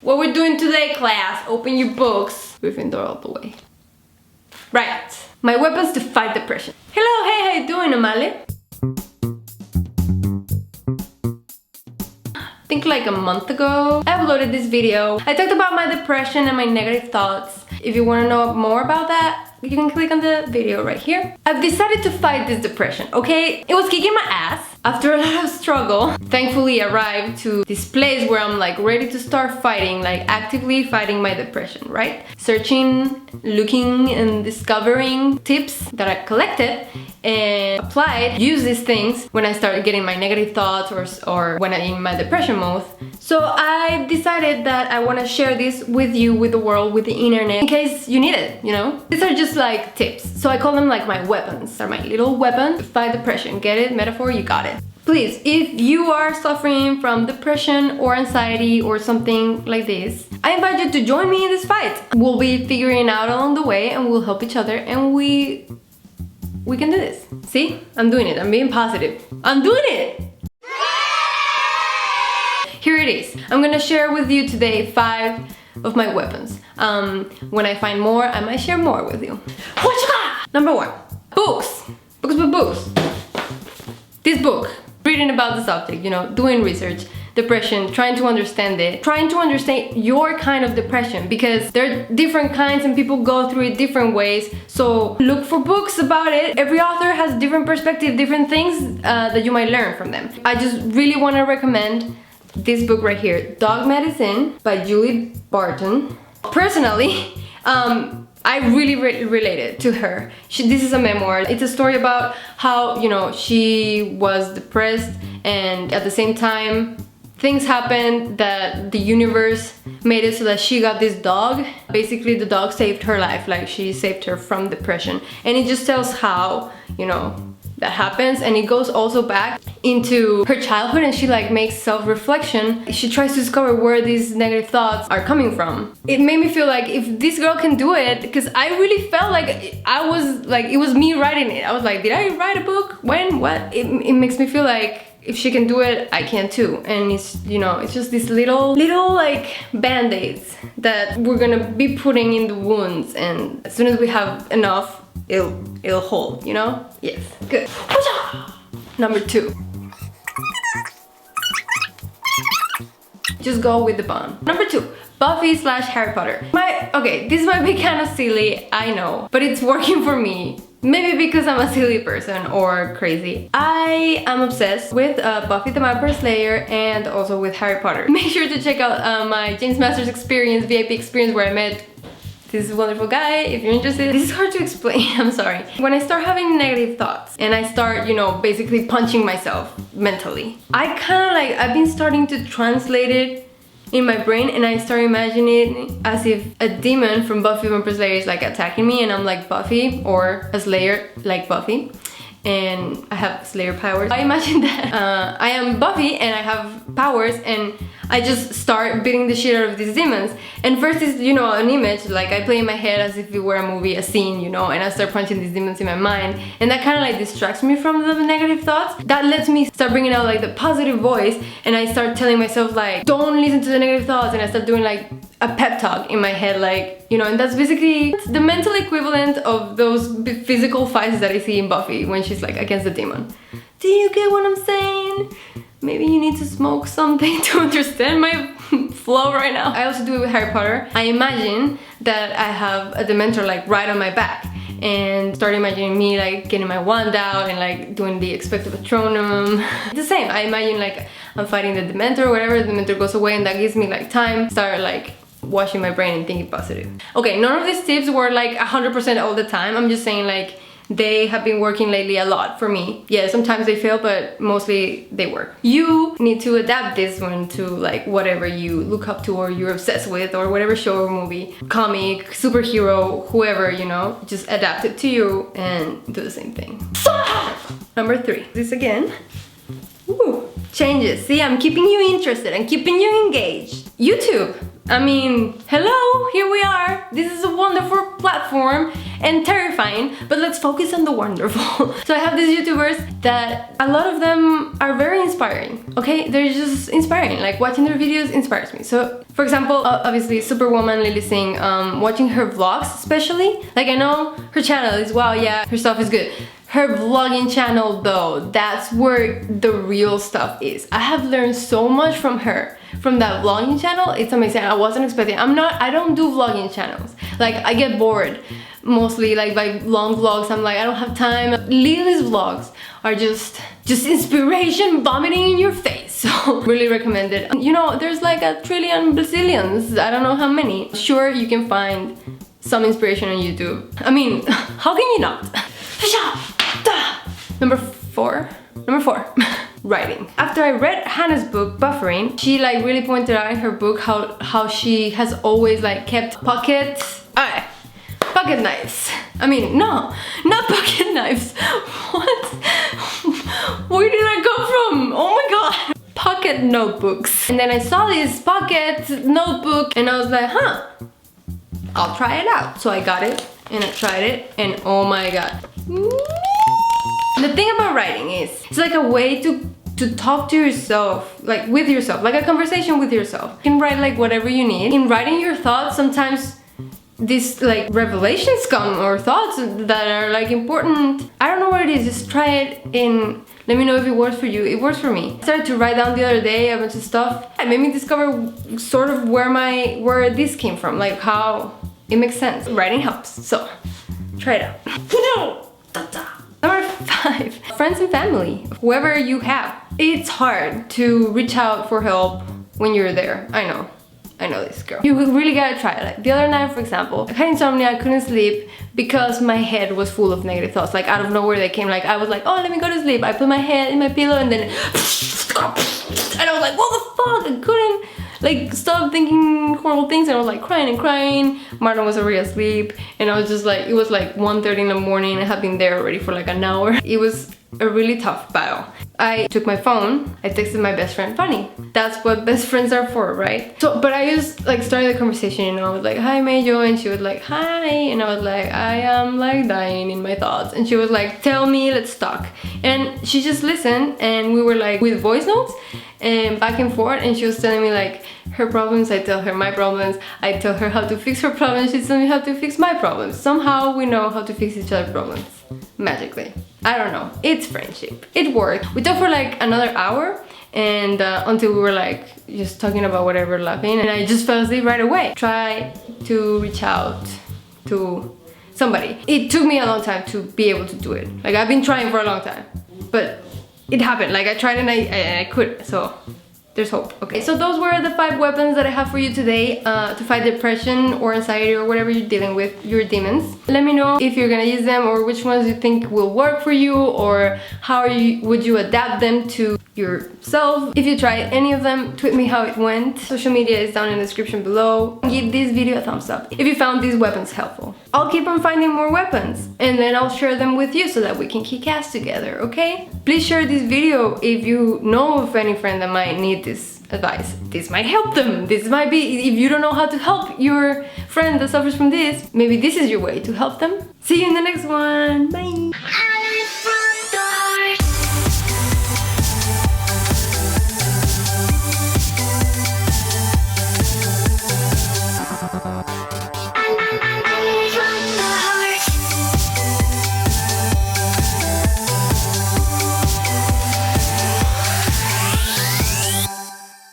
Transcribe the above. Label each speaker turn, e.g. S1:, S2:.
S1: What we're doing today, class, open your books. Gryffindor all the way. Right, my weapons to fight depression. Hello, hey, how you doing, Amale? I think like a month ago, I uploaded this video. I talked about my depression and my negative thoughts. If you want to know more about that, you can click on the video right here. I've decided to fight this depression, okay? It was kicking my ass. After a lot of struggle, thankfully arrived to this place where I'm like ready to start fighting, like actively fighting my depression, right? Searching, looking and discovering tips that I collected and applied, use these things when I started getting my negative thoughts or when I'm in my depression mode. So I decided that I want to share this with you, with the world, with the internet, in case you need it, you know? These are just like tips. So I call them like my weapons. They're my little weapons to fight depression. Get it? Metaphor? You got it. Please, if you are suffering from depression or anxiety or something like this, I invite you to join me in this fight. We'll be figuring it out along the way and we'll help each other and we can do this. See? I'm doing it. I'm being positive. I'm doing it! Here it is. I'm gonna share with you today 5 of my weapons. When I find more, I might share more with you. Number 1. Books. Books with books. This book. Reading about the subject, you know, doing research, depression, trying to understand it, trying to understand your kind of depression because there are different kinds and people go through it different ways. So look for books about it. Every author has different perspective, different things that you might learn from them. I just really want to recommend this book right here, Dog Medicine by Julie Barton. Personally, I really related to her. This is a memoir. It's a story about how, you know, she was depressed and at the same time things happened that the universe made it so that she got this dog. Basically the dog saved her life, like she saved her from depression. And it just tells how, you know, that happens, and it goes also back into her childhood and she like makes self-reflection. She tries to discover where these negative thoughts are coming from. It made me feel like if this girl can do it, because I really felt like I was like, it was me writing it. I was like, did I write a book? When? What? It makes me feel like if she can do it, I can too. And it's, you know, it's just these little like band-aids that we're gonna be putting in the wounds, and as soon as we have enough, it'll hold, you know? Yes, good. Number 2. Just go with the bond. Number 2. Buffy / Harry Potter. Okay, this might be kind of silly, I know, but it's working for me. Maybe because I'm a silly person or crazy. I am obsessed with Buffy the Vampire Slayer and also with Harry Potter. Make sure to check out my James Masters experience, VIP experience, where I met this wonderful guy, if you're interested. This is hard to explain, I'm sorry. When I start having negative thoughts and I start, you know, basically punching myself mentally, I've been starting to translate it in my brain, and I start imagining as if a demon from Buffy the Vampire Slayer is like attacking me and I'm like Buffy, or a Slayer like Buffy, and I have Slayer powers. I imagine that I am Buffy and I have powers and I just start beating the shit out of these demons. And first is, you know, an image, like I play in my head as if it were a movie, a scene, you know, and I start punching these demons in my mind. And that kind of like distracts me from the negative thoughts. That lets me start bringing out like the positive voice, and I start telling myself like, don't listen to the negative thoughts, and I start doing like a pep talk in my head, like, you know, and that's basically the mental equivalent of those physical fights that I see in Buffy when she's like against the demon. Do you get what I'm saying? Maybe you need to smoke something to understand my flow right now. I also do it with Harry Potter. I imagine that I have a Dementor like right on my back, and start imagining me like getting my wand out and like doing the Expecto Patronum. The same, I imagine like I'm fighting the Dementor, whatever, the Dementor goes away, and that gives me like time, start like washing my brain and thinking positive. Okay, none of these tips were like 100% all the time. I'm just saying like they have been working lately a lot for me. Yeah, sometimes they fail, but mostly they work. You need to adapt this one to like whatever you look up to or you're obsessed with, or whatever show or movie, comic, superhero, whoever, you know, just adapt it to you and do the same thing. Number 3, this again. Woo. Changes. See, I'm keeping you interested, I'm keeping you engaged. YouTube. I mean, hello, here we are. This is a wonderful platform and terrifying, but let's focus on the wonderful. So I have these YouTubers that a lot of them are very inspiring, okay? They're just inspiring, like watching their videos inspires me. So for example, obviously Superwoman, Lily Singh, watching her vlogs especially, like I know her channel is, wow, yeah, her stuff is good. Her vlogging channel though, that's where the real stuff is. I have learned so much from her, from that vlogging channel. It's amazing. I wasn't expecting. I don't do vlogging channels. Like I get bored mostly like by long vlogs. I'm like, I don't have time. Lily's vlogs are just inspiration vomiting in your face. So really recommend it. You know, there's like a trillion Brazilians. I don't know how many. Sure, you can find some inspiration on YouTube. I mean, how can you not? Number four, writing. After I read Hannah's book, Buffering, she like really pointed out in her book how she has always like kept pocket knives. I mean, no, not pocket knives. What? Where did I go from? Oh my god. Pocket notebooks. And then I saw this pocket notebook and I was like, huh, I'll try it out. So I got it and I tried it and oh my god. The thing about writing is, it's like a way to talk to yourself, like with yourself, like a conversation with yourself. You can write like whatever you need. In writing your thoughts, sometimes these like revelations come or thoughts that are like important. I don't know what it is, just try it and let me know if it works for you. It works for me. I started to write down the other day a bunch of stuff. It made me discover sort of where this came from, like how it makes sense. Writing helps, so try it out. Number 5, friends and family, whoever you have. It's hard to reach out for help when you're there. I know this, girl. You really gotta try it. Like the other night, for example, I had insomnia, I couldn't sleep because my head was full of negative thoughts. Like out of nowhere they came. Like I was like, oh, let me go to sleep. I put my head in my pillow and then and I was like, what the fuck? I couldn't like stop thinking horrible things and I was like crying and crying. Martin was already asleep and I was just like, it was like 1:30 in the morning. I had been there already for like an hour. It was a really tough battle. I took my phone, I texted my best friend Fanny. That's what best friends are for, right? So, but I just like started the conversation, you know, I was like, hi Mayo, and she was like, hi, and I was like, I am like dying in my thoughts, and she was like, tell me, let's talk. And she just listened, and we were like with voice notes and back and forth, and she was telling me like her problems, I tell her my problems, I tell her how to fix her problems, she tells me how to fix my problems. Somehow we know how to fix each other's problems. Magically. I don't know. It's friendship. It worked. We talked for like another hour and until we were like just talking about whatever, laughing, and I just fell asleep right away. Try to reach out to somebody. It took me a long time to be able to do it. Like I've been trying for a long time, but it happened. Like I tried and I could. So there's hope. Okay, so those were the 5 weapons that I have for you today to fight depression or anxiety or whatever you're dealing with, your demons. Let me know if you're gonna use them or which ones you think will work for you or how would you adapt them to yourself. If you tried any of them, tweet me how it went. Social media is down in the description below. Give this video a thumbs up if you found these weapons helpful. I'll keep on finding more weapons and then I'll share them with you so that we can kick ass together, okay? Please share this video if you know of any friend that might need this advice. This might help them. This might be, if you don't know how to help your friend that suffers from this, maybe this is your way to help them. See you in the next one. Bye.